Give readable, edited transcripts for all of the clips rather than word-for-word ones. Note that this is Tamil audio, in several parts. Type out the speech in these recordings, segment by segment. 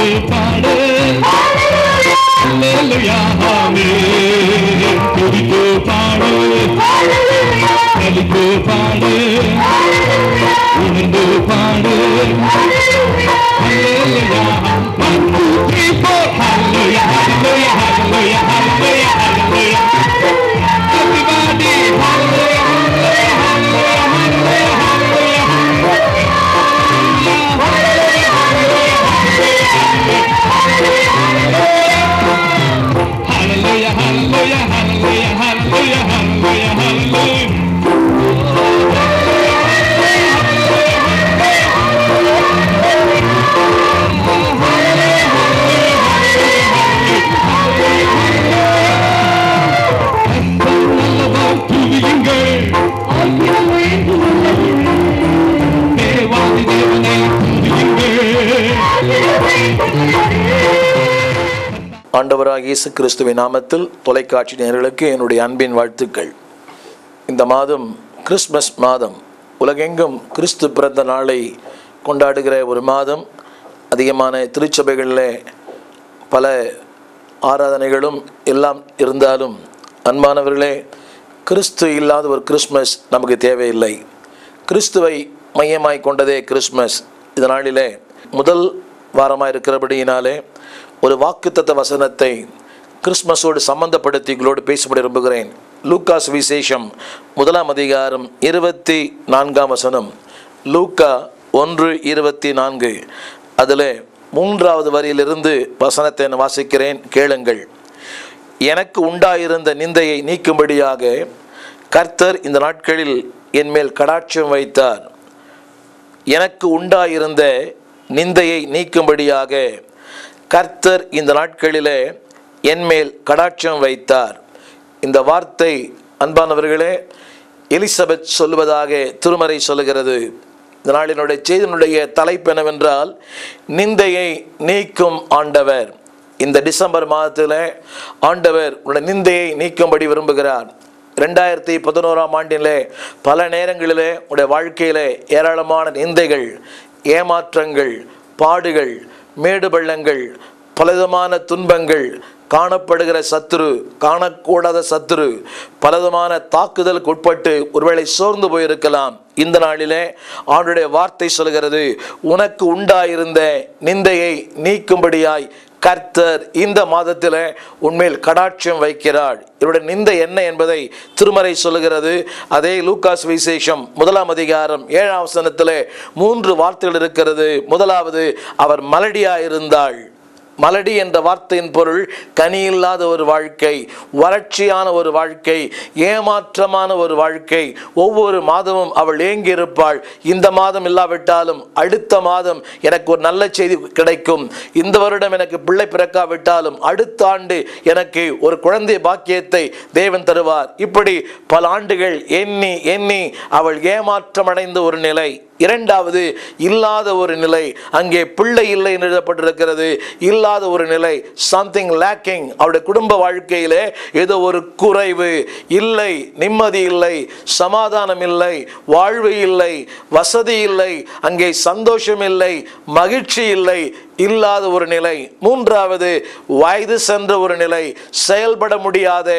துதித்து பாடு அல்லேலூயா ஆமென் துதித்து பாடு கலித்து பாடு உணர்ந்து பாடு அல்லேலூயா 1 2 3 4 hallelujah hallelujah hallelujah hallelujah hallelujah everybody hallelujah hallelujah hallelujah hallelujah hallelujah hallelujah hallelujah hallelujah hallelujah hallelujah ஆண்டவராகிய இயேசு கிறிஸ்துவின் நாமத்தில் தொலைக்காட்சி நேயர்களுக்கு என்னுடைய அன்பின் வாழ்த்துக்கள். இந்த மாதம் கிறிஸ்மஸ் மாதம். உலகெங்கும் கிறிஸ்து பிறந்த நாளை கொண்டாடுகிற ஒரு மாதம். அதிகமான திருச்சபைகளில் பல ஆராதனைகளும் எல்லாம் இருந்தாலும் அன்பானவர்களே, கிறிஸ்து இல்லாத ஒரு கிறிஸ்மஸ் நமக்கு தேவையில்லை. கிறிஸ்துவை மையமாய் கொண்டதே கிறிஸ்மஸ். இந்த நாளிலே முதல் வாரமாக இருக்கிறபடியினாலே ஒரு வாக்குத்தத்த வசனத்தை கிறிஸ்மஸோடு சம்பந்தப்படுத்தி உங்களோடு பேசப்பட விரும்புகிறேன். லூக்கா சுவிசேஷம் 1 அதிகாரம் 24 வசனம். லூக்கா 1:24. அதில் 3வது வரியிலிருந்து வசனத்தை நான் வாசிக்கிறேன், கேளுங்கள். எனக்கு உண்டாயிருந்த நிந்தையை நீக்கும்படியாக கர்த்தர் இந்த நாட்களில் என்மேல் கடாட்சம் வைத்தார். எனக்கு உண்டாயிருந்த நிந்தையை நீக்கும்படியாக கர்த்தர் இந்த நாட்களிலே என்மேல் கடாட்சம் வைத்தார். இந்த வார்த்தை அன்பானவர்களே எலிசபெத் சொல்வதாக திருமறை சொல்லுகிறது. இந்த நாளினுடைய செய்தியினுடைய தலைப்பு என்னவென்றால், நிந்தையை நீக்கும் ஆண்டவர். இந்த டிசம்பர் மாதத்தில் ஆண்டவர் உடைய நிந்தையை நீக்கும்படி விரும்புகிறார். 2011ஆம் ஆண்டிலே பல நேரங்களிலே உடைய வாழ்க்கையிலே ஏராளமான நிந்தைகள், ஏமாற்றங்கள், பாடுகள், மேடு பள்ளங்கள், பலவிதமான துன்பங்கள், காணப்படுகிற சத்துரு, காணக்கூடாத சத்துரு, பலவிதமான தாக்குதலுக்கு உட்பட்டு ஒருவேளை சோர்ந்து போயிருக்கலாம். இந்த நாளிலே ஆண்டுடைய வார்த்தை சொல்கிறது, உனக்கு உண்டாயிருந்த நிந்தையை நீக்கும்படியாய் கர்த்தர் இந்த மாதத்தில் உண்மையில் கடாட்சம் வைக்கிறார். இவருடைய நிந்தை என்ன என்பதை திருமறை சொல்லுகிறது. அதே லூக்கா சுவிசேஷம் 1 அதிகாரம் 7 வசனத்தில் 3 வார்த்தைகள் இருக்கிறது. முதலாவது, அவர் மலடியாயிருந்தாள். மலடி என்ற வார்த்தையின் பொருள் கனி இல்லாத ஒரு வாழ்க்கை, வறட்சியான ஒரு வாழ்க்கை, ஏமாற்றமான ஒரு வாழ்க்கை. ஒவ்வொரு மாதமும் அவள் ஏங்கி இருப்பாள். இந்த மாதம் இல்லாவிட்டாலும் அடுத்த மாதம் எனக்கு ஒரு நல்ல செய்தி கிடைக்கும், இந்த வருடம் எனக்கு பிள்ளை பிறக்காவிட்டாலும் அடுத்த ஆண்டு எனக்கு ஒரு குழந்தை பாக்கியத்தை தேவன் தருவார். இப்படி பல ஆண்டுகள் எண்ணி எண்ணி அவள் ஏமாற்றம் அடைந்த ஒரு நிலை. இரண்டாவது, இல்லாத ஒரு நிலை. அங்கே பிள்ளை இல்லை என்று எழுதப்பட்டிருக்கிறது. இல்லாத ஒரு நிலை, சம்திங் லேக்கிங். அவருடைய குடும்ப வாழ்க்கையிலே ஏதோ ஒரு குறைவு, இல்லை, நிம்மதி இல்லை, சமாதானம் இல்லை, வாழ்வு இல்லை, வசதி இல்லை, அங்கே சந்தோஷம் இல்லை, மகிழ்ச்சி இல்லை, இல்லாத ஒரு நிலை. மூன்றாவது, வயது சென்ற ஒரு நிலை, செயல்பட முடியாத,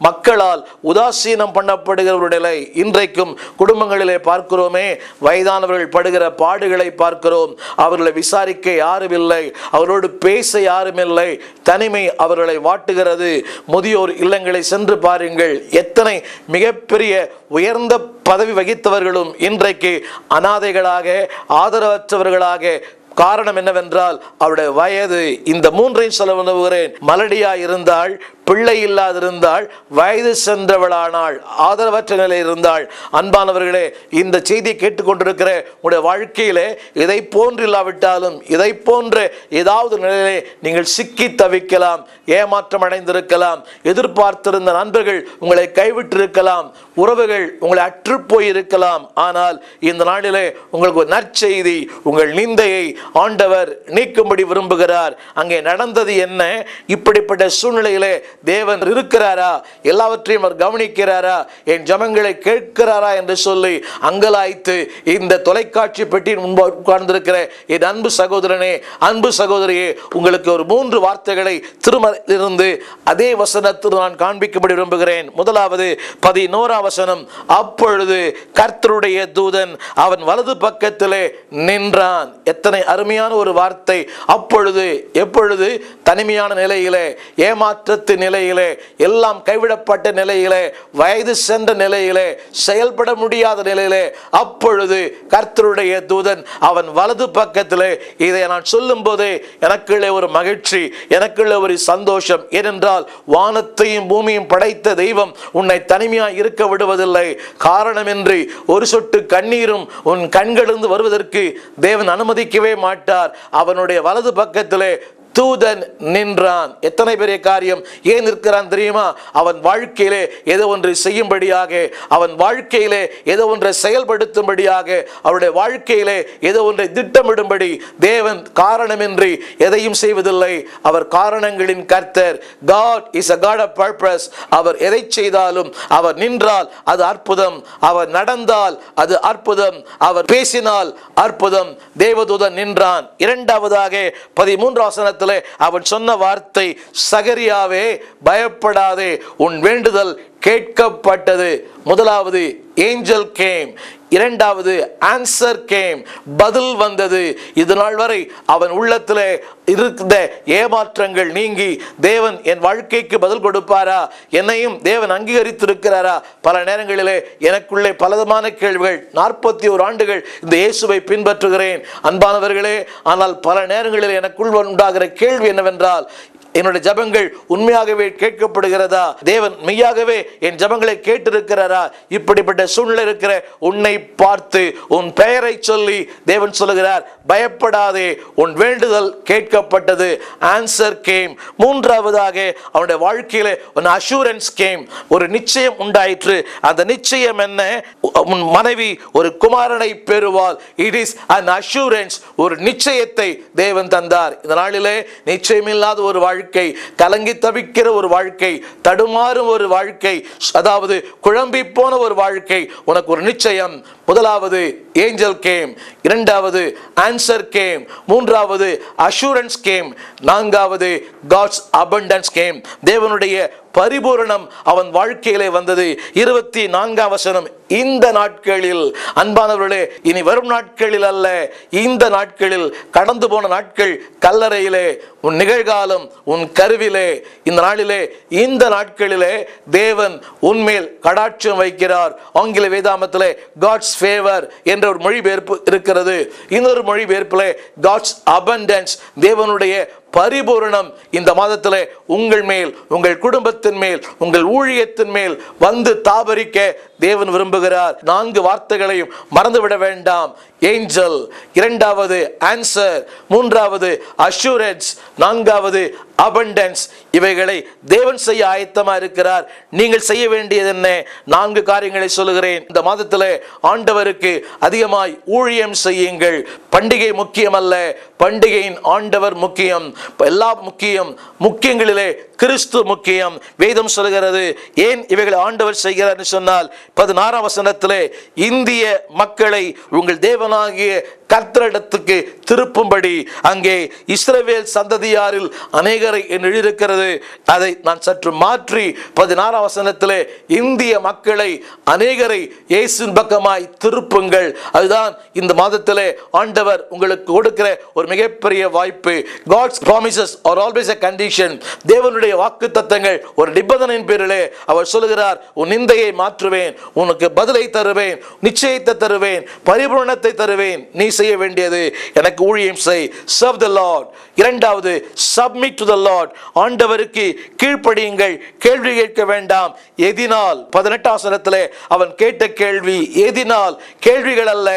மக்களால் உதாசீனம் பண்ணப்படுகிற ஒரு நிலை. இன்றைக்கும் குடும்பங்களிலே பார்க்கிறோமே, வயதானவர்கள் படுகிற பாடுகளை பார்க்கிறோம். அவர்களை விசாரிக்க யாரும் இல்லை, அவரோடு பேச யாரும் இல்லை, தனிமை அவர்களை வாட்டுகிறது. முதியோர் இல்லங்களை சென்று பாருங்கள், எத்தனை மிகப்பெரிய உயர்ந்த பதவி வகித்தவர்களும் இன்றைக்கு அனாதைகளாக, ஆதரவற்றவர்களாக. காரணம் என்னவென்றால் அவருடைய வயது. இந்த 3ஐயும் சொல்ல விரும்புகிறேன். மலடியா இருந்தால், பிள்ளை இல்லாதிருந்தாள், வயது சென்றவளானாள், ஆதரவற்ற நிலை இருந்தாள். அன்பானவர்களே, இந்த செய்தியை கேட்டுக்கொண்டிருக்கிற உங்களுடைய வாழ்க்கையிலே இதை போன்று இல்லாவிட்டாலும் இதை போன்ற ஏதாவது நிலையிலே நீங்கள் சிக்கி தவிக்கலாம், ஏமாற்றம் அடைந்திருக்கலாம், எதிர்பார்த்திருந்த நண்பர்கள் உங்களை கைவிட்டிருக்கலாம், உறவுகள் உங்களை அற்றுப்போய் இருக்கலாம். ஆனால் இந்த நாளிலே உங்களுக்கு ஒரு நற்செய்தி, உங்கள் நிந்தையை ஆண்டவர் நீக்கும்படி விரும்புகிறார். அங்கே நடந்தது என்ன? இப்படிப்பட்ட சூழ்நிலையிலே தேவன் இருக்கிறாரா, எல்லாவற்றையும் அவர் கவனிக்கிறாரா, என் ஜெபங்களை கேட்கிறாரா என்று சொல்லி அங்கலாய்த்து இந்த தொலைக்காட்சி பெட்டியின் முன்பு உட்கார்ந்திருக்கிற என் அன்பு சகோதரனே, அன்பு சகோதரியே, உங்களுக்கு ஒரு 3 வார்த்தைகளை திருமறையிலிருந்து அதே வசனத்தில் நான் காண்பிக்கும்படி விரும்புகிறேன். முதலாவது 11ஆம் வசனம். அப்பொழுது கர்த்தருடைய தூதன் அவன் வலது பக்கத்திலே நின்றான். எத்தனை அருமையான ஒரு வார்த்தை! அப்பொழுது, எப்பொழுது? தனிமையான நிலையிலே, ஏமாற்றத்தின் நிலையிலே, எல்லாம் கைவிடப்பட்ட நிலையிலே, வயது சென்ற நிலையிலே, செயல்பட முடியாத நிலையிலே, அப்பொழுது கர்த்தருடைய தூதன் அவன் வலது பக்கத்திலே. இதை நான் சொல்லும் போதே எனக்குள்ளே ஒரு மகிழ்ச்சி, எனக்குள்ளே ஒரு சந்தோஷம். ஏனென்றால் வானத்தையும் பூமியும் படைத்த தெய்வம் உன்னை தனிமையாய் இருக்க விடுவதில்லை. காரணமின்றி ஒரு சொட்டு கண்ணீரும் உன் கண்களிலிருந்து வருவதற்கு தேவன் அனுமதிக்கவே மாட்டார். அவனுடைய வலது பக்கத்திலே தூதன் நின்றான். எத்தனை பெரிய காரியம்! ஏன் நிற்கிறான் தெரியுமா? அவன் வாழ்க்கையிலே ஏதோ ஒன்றை செய்யும்படியாக, அவன் வாழ்க்கையிலே ஏதோ ஒன்றை செயல்படுத்தும்படியாக, அவருடைய வாழ்க்கையிலே ஏதோ ஒன்றை திட்டமிடும்படி. தேவன் காரணமின்றி எதையும் செய்வதில்லை. அவர் காரணங்களின் கர்த்தர். God is a God of purpose. அவர் எதை செய்தாலும், அவர் நின்றால் அது அற்புதம், அவர் நடந்தால் அது அற்புதம், அவர் பேசினால் அற்புதம். தேவதூதன் நின்றான். இரண்டாவதாக 13ஆம் வசனத்தில் அவன் சொன்ன வார்த்தை, சகரியாவே பயப்படாதே, உன் வேண்டுதல் கேட்கப்பட்டது. முதலாவது ஏஞ்சல் கேம், இரண்டாவது ஆன்சர் கேம், பதில் வந்தது. இது நாள் வரை அவன் உள்ளத்திலே இருந்த ஏமாற்றங்கள் நீங்கி தேவன் என் வாழ்க்கைக்கு பதில் கொடுப்பாரா, என்னையும் தேவன் அங்கீகரித்திருக்கிறாரா? பல நேரங்களிலே எனக்குள்ளே பலவிதமான கேள்விகள். 41 ஆண்டுகள் இந்த இயேசுவை பின்பற்றுகிறேன் அன்பானவர்களே. ஆனால் பல நேரங்களில் எனக்குள் உண்டாகிற கேள்வி என்னவென்றால், என்னுடைய ஜெபங்கள் உண்மையாகவே கேட்கப்படுகிறதா? தேவன் மெய்யாகவே என் ஜெபங்களை கேட்டிருக்கிறாரா? இப்படிப்பட்ட சூழ்நிலை இருக்கிற உன்னை பார்த்து உன் பெயரை சொல்லி தேவன் சொல்லுகிறார், பயப்படாதே, உன் வேண்டுதல் கேட்கப்பட்டது. Answer game. மூன்றாவதாக அவனுடைய வாழ்க்கையில ஒரு அஷூரன்ஸ் கேம், ஒரு நிச்சயம் உண்டாயிற்று. அந்த நிச்சயம் என்ன? உன் மனைவி ஒரு குமாரனை பெறுவாள். It is an assurance. ஒரு நிச்சயத்தை தேவன் தந்தார். இந்த நாளிலே நிச்சயமில்லாத ஒரு வாழ்க்கை, கலங்கி தவிக்கிற ஒரு வாழ்க்கை, தடுமாறும் ஒரு வாழ்க்கை, அதாவது குழம்பி போன ஒரு வாழ்க்கை, உனக்கு ஒரு நிச்சயம். முதலாவது ஏஞ்சல் கேம், இரண்டாவது ஆன்சர் கேம், மூன்றாவது அஷூரன்ஸ் கேம், நான்காவது காட்ஸ் abundance கேம். தேவனுடைய பரிபூரணம் அவன் வாழ்க்கையிலே வந்தது. 24ஆம் வசனம். இந்த நாட்களில், அன்பானவர்களே, இனி வரும் நாட்களில் அல்ல, இந்த நாட்களில், கடந்து போன நாட்கள் கல்லறையிலே, உன் நிகழ்காலம் உன் கருவிலே, இந்த நாளிலே, இந்த நாட்களிலே தேவன் உன்மேல் கடாட்சம் வைக்கிறார். ஆங்கில வேதாமத்திலே காட்ஸ் ஃபேவர் என்ற ஒரு மொழிபெயர்ப்பு இருக்கிறது. இன்னொரு மொழிபெயர்ப்பிலே காட்ஸ் abundance, தேவனுடைய பரிபூரணம் இந்த மாதத்திலே உங்கள் மேல், உங்கள் குடும்பத்தின் மேல், உங்கள் ஊழியத்தின் மேல் வந்து தாபரிக்க தேவன் விரும்புகிறார். 4 வார்த்தைகளையும் மறந்துவிட வேண்டாம். ஏஞ்சல், இரண்டாவது ஆன்சர், மூன்றாவது அஷூரன்ஸ், நான்காவது abundance. இவைகளை தேவன் செய்ய ஆயத்தமா இருக்கிறார். நீங்கள் செய்ய வேண்டியது என்ன? 4 காரியங்களை சொல்லுகிறேன். இந்த மாதத்திலே ஆண்டவருக்கு அதிகமாய் ஊழியம் செய்யுங்கள். பண்டிகை முக்கியம் அல்ல, பண்டிகையின் ஆண்டவர் முக்கியம். எல்லாம் முக்கியம், முக்கியங்களிலே கிறிஸ்து முக்கியம். வேதம் சொல்கிறது. ஏன் இவைகளை ஆண்டவர் செய்கிறார் என்று சொன்னால், 16ஆம் வசனத்திலே இந்திய மக்களை உங்கள் தேவனாகிய கர்த்தரிடத்துக்கு திருப்பும்படி, அங்கே இஸ்ரவேல் சந்ததியாரில் அநேகரை எழுதியிருக்கிறது. அதை நான் சற்று மாற்றி 16ஆம் வசனத்திலே இந்திய மக்களை, அநேகரை இயேசுவின் பக்கமாய் திருப்புங்கள். அதுதான் இந்த மாதத்திலே ஆண்டவர் உங்களுக்கு கொடுக்கிற ஒரு மிகப்பெரிய வாய்ப்பு. God's promises are always a condition. தேவனுடைய வாக்குத்தத்தங்கள் ஒரு நிபந்தனையின் பேரிலே அவர் சொல்லுகிறார், உன் நிந்தையை மாற்றுவேன், உனக்கு பதிலை தருவேன், நிச்சயத்தை தருவேன், பரிபூரணத்தை தருவேன். நீ செய்ய வேண்டியது, எனக்கு ஊழியம் செய், serve the Lord. இரண்டாவது submit to the Lord. ஆண்டவருக்கு கீழ்ப்படியுங்கள், கேள்வி கேட்க வேண்டாம். எதினால்? 18ஆம் வசனத்திலே அவன் கேட்ட கேள்வி எதினால்? கேள்விகள் அல்ல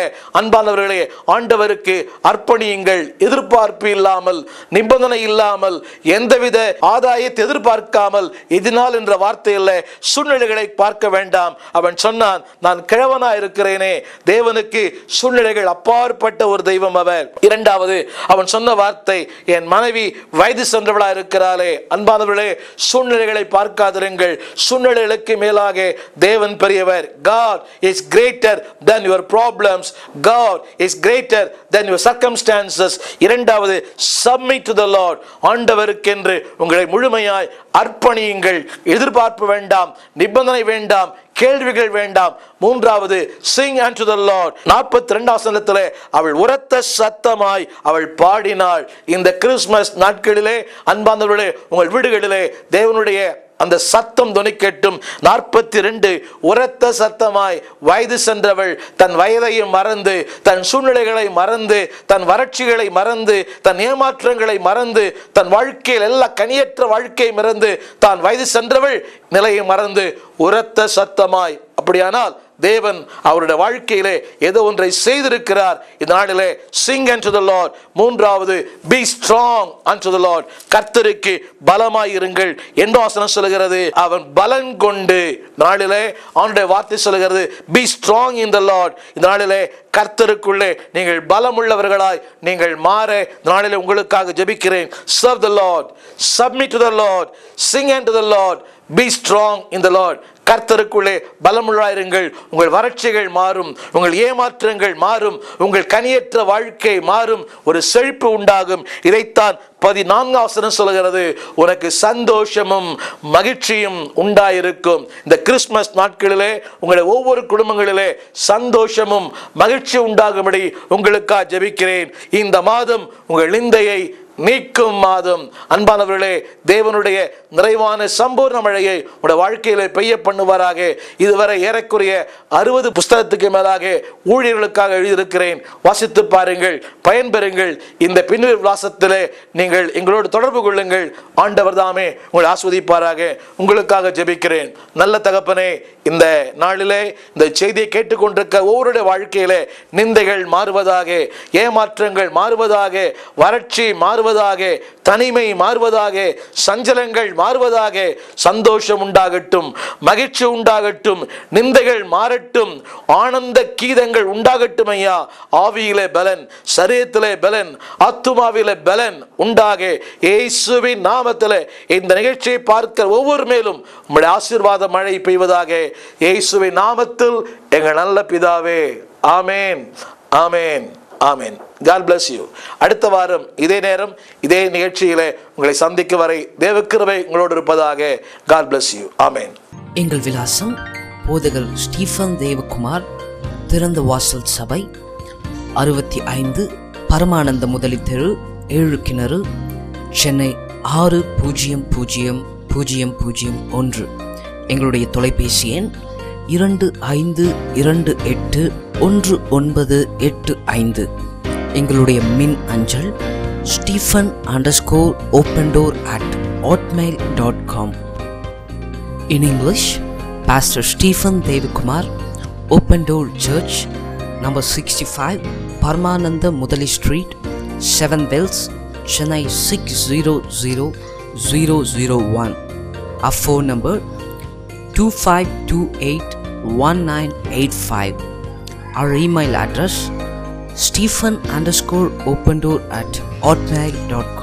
அன்பானவர்களே. ஆண்டவருக்கு அர்ப்பணியுங்கள், எதிர்பார்ப்பு இல்லாமல், நிபந்தனை இல்லாமல், எந்தவித ஆதாயத்தை எதிர்பார்க்காமல். எதினால் என்ற வார்த்தை அல்ல, சூழ்நிலைகளை பார்க்க வேண்டாம். அவன் சொன்னான், நான் கிழவனா இருக்கிறேனே. தேவனுக்கு சூழ்நிலைகள் அப்பாற்பட்ட அப்படிப்பட்ட ஒரு தெய்வம் அவர். இரண்டாவது, அவன் சொன்ன வார்த்தை, என் மனைவி வயது சென்றவளா இருக்கிறாளே. அன்பானவர்களே, சூழ்நிலைகளை பார்க்காதிருங்கள். சூழ்நிலைகளுக்கு மேலாக தேவன் பெரியவர். God is greater than your problems. God is greater than your circumstances. இரண்டாவது, submit to the Lord. ஆண்டவருக்கென்று உங்களை முழுமையாய் அர்ப்பணியுங்கள். எதிர்பார்ப்பு வேண்டாம், நிபந்தனை வேண்டாம், கேள்விகள் வேண்டாம். மூன்றாவது, sing unto the Lord. 42 வசனத்திலே அவள் உரத்த சத்தமாய் அவள் பாடினாள். இந்த கிறிஸ்துமஸ் நாட்களிலே அன்பானவர்களே, உங்கள் வீடுகளிலே தேவனுடைய அந்த சத்தம் துணிக்கட்டும். 42 உரத்த சத்தமாய் வயது சென்றவள் தன் வயதையும் மறந்து, தன் சூழ்நிலைகளை மறந்து, தன் வறட்சிகளை மறந்து, தன் ஏமாற்றங்களை மறந்து, தன் வாழ்க்கையில் எல்லா கனியற்ற வாழ்க்கையை மறந்து, தான் வயது சென்றவள் நிலையை மறந்து உரத்த சத்தமாய். அப்படியானால் தேவன் அவருடைய வாழ்க்கையிலே ஏதோ ஒன்றை செய்திருக்கிறார். இந்த நாளிலே sing unto the Lord. மூன்றாவது, be strong unto the Lord. கர்த்தருக்கு பலமாயிருங்கள் என்று வசனம் சொல்கிறது. அவன் பலன் கொண்டு, நாளிலே அவனுடைய வார்த்தை சொல்கிறது, be strong in the Lord. இந்த நாளிலே கர்த்தருக்குள்ளே நீங்கள் பலமுள்ளவர்களாய் நீங்கள் மாற நாளிலே உங்களுக்காக ஜெபிக்கிறேன். serve the Lord, submit to the Lord, sing unto the Lord, be strong in the Lord. கர்த்தருக்குள்ளே பலமுள்ளாயிருங்கள். உங்கள் வறட்சிகள் மாறும், உங்கள் ஏமாற்றங்கள் மாறும், உங்கள் கனியற்ற வாழ்க்கை மாறும், ஒரு செழிப்பு உண்டாகும். இதைத்தான் 14 வசனம் சொல்கிறது, உனக்கு சந்தோஷமும் மகிழ்ச்சியும் உண்டாயிருக்கும். இந்த கிறிஸ்துமஸ் நாட்களிலே உங்களுடைய ஒவ்வொரு குடும்பங்களிலே சந்தோஷமும் மகிழ்ச்சி உண்டாகும்படி உங்களுக்காக ஜெபிக்கிறேன். இந்த மாதம் உங்கள் நிந்தையை நீக்கும் மாதம். அன்பானவர்களே, தேவனுடைய நிறைவான சம்பூர்ண மழையை உடைய வாழ்க்கையில பெய்ய பண்ணுவாராக. இதுவரை ஏறக்குறைய 60 புஸ்தகத்துக்கு மேலாக ஊழியர்களுக்காக எழுதியிருக்கிறேன். வாசித்து பாருங்கள், பயன்பெறுங்கள். இந்த பின்னர் விலாசத்திலே நீங்கள் எங்களோடு தொடர்பு கொள்ளுங்கள். ஆண்டவர் தாமே உங்களை ஆஸ்வதிப்பாராக. உங்களுக்காக ஜெபிக்கிறேன். நல்ல தகப்பனே, இந்த நாளிலே இந்த செய்தியை கேட்டுக்கொண்டிருக்க ஒவ்வொருடைய வாழ்க்கையிலே நிந்தைகள் மாறுவதாக, ஏமாற்றங்கள் மாறுவதாக, வறட்சி மாறுவதாக, தனிமை மாறுவதாக, சஞ்சலங்கள் மாறுவதாக, சந்தோஷம் உண்டாகட்டும், மகிழ்ச்சி உண்டாகட்டும், நிந்தைகள் மாறட்டும், ஆனந்த கீதங்கள் உண்டாகட்டும். ஐயா, ஆவியிலே பலன், சரீரத்திலே பலன், ஆத்துமாவிலே பலன் உண்டாக இயேசுவின் நாமத்திலே இந்த நிகழ்ச்சியை பார்க்கிற ஒவ்வொரு மேலும் உம்முடைய ஆசீர்வாத மழை பெய்வதாக இயேசுவின் நாமத்தில் எங்கள் நல்ல பிதாவே. ஆமேன், ஆமேன், ஆமேன். God bless you. அடுத்த வாரம் இதே நேரம் இதே நிகழ்ச்சியிலே உங்களை சந்திக்கும் வரை தேவக்கிருபை உங்களோடு இருப்பதாக. God bless you. ஆமேன். எங்கள் விலாசம் போதகர் ஸ்டீஃபன் தேவகுமார், திறந்த வாசல் சபை, 65 பரமானந்த முதலி தெரு, 7 கிணறு, சென்னை 600001. எங்களுடைய தொலைபேசி எண் 25281985. எங்களுடைய மின் அஞ்சல் stephen_opendoor@hotmail.com. In English, Pastor Stephen Devakumar, Open Door Church, number 65, Paramananda Mudali Street, 7 Bells, Chennai 600001. Our phone number 25281985. Our email address stephen_opendoor@hotmail.com.